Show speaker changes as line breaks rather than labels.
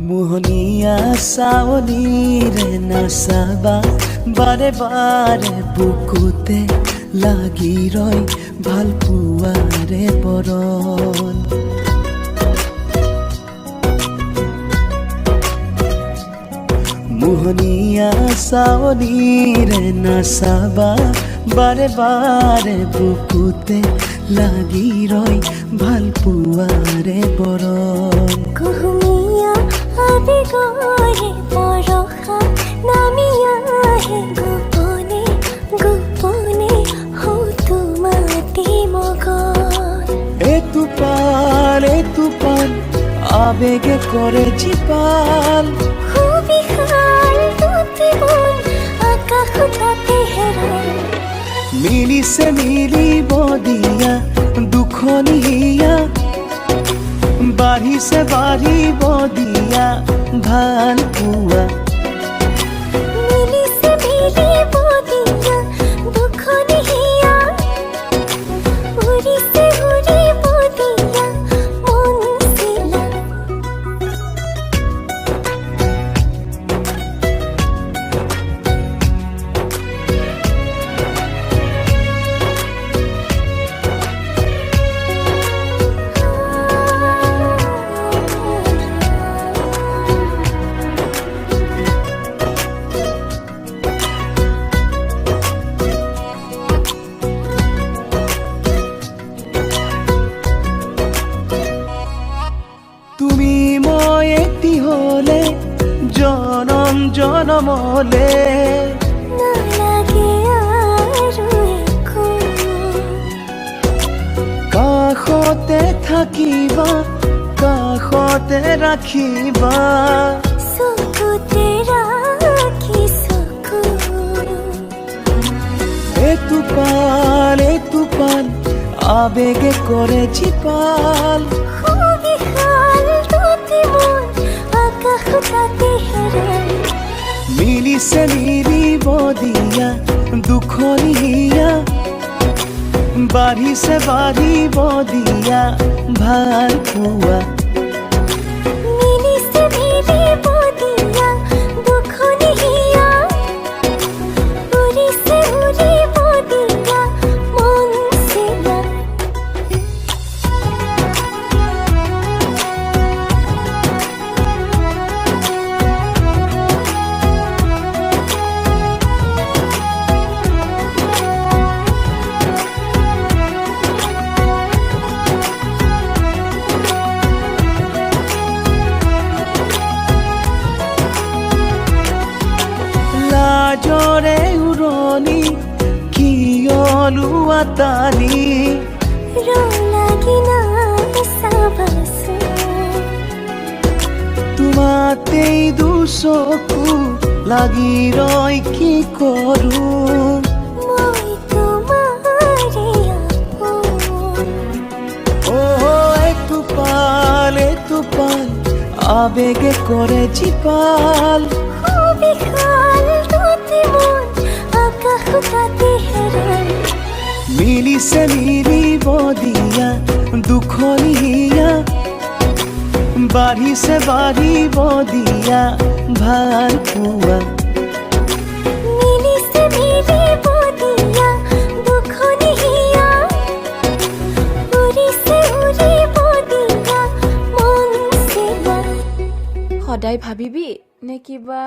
মোহনীয়া চাৱনীৰে নাচাবা বাৰে বাৰে বুকুতে লাগি ৰয় ভাল পোৱাৰে বৰণ মোহনীয়া চাৱনীৰে নাচাবা বাৰে বাৰে বুকুতে লাগি ৰয় ভাল পোৱাৰে বৰণ
আবেগরে পরখা নামিয়া হে গোপনে গোপনে হো তোমাতে মগন
এ তুপান আবেগে করে জিপাল
খুবই খাল তুতে বন আকাশ তাতে হেরাল
মিলিছে মিলিব দিয়া দুখনি হিয়া বাঢ়িছে বাঢ়িব দিয়া ভাল পোৱা
মিলিছে মিলিব দিয়া দুখনি হিয়া উৰিছে উৰিব দিয়া মন চিলা
তুমি মই এটি হলে জনম জনমলে
নালাগে আৰু একো
কাষতে থাকিবা কাষতে ৰাখিবা
চকুতে ৰাখি চকু
এ তুপান আবেগে করে জিপাল
খুবই খাল তুতে মন আকাশ তাতে হেরাল
মিলিছে মিলিব দিয়া দুখনি হিয়া বাঢ়িছে বাঢ়িব দিয়া ভাল পোৱা
মিলিছে মিলিব দিয়া দুখনি হিয়া উৰিছে উৰিব দিয়া মন চিলা
লাজৰে উৰণি কিয়লো আতানি
লাগি না চাবাচো
তোমাতেই দুচকু লাগি ৰয় কি কৰোঁ
মই তোমাৰে আপোন
এ তুপাল আবেগে করে জিপাল
খুবই খাল তুতে মন আকাশ তাতে হেরাল
মিলিছে মিলিব দিয়া দুখনি হিয়া বাঢ়িছে বাঢ়িব দিয়া ভাল পোৱা
মিলিছে মিলিব দিয়া দুখনি হিয়া উৰিছে উৰিব দিয়া মন চিলা
সদায় ভাবিবি নে কিবা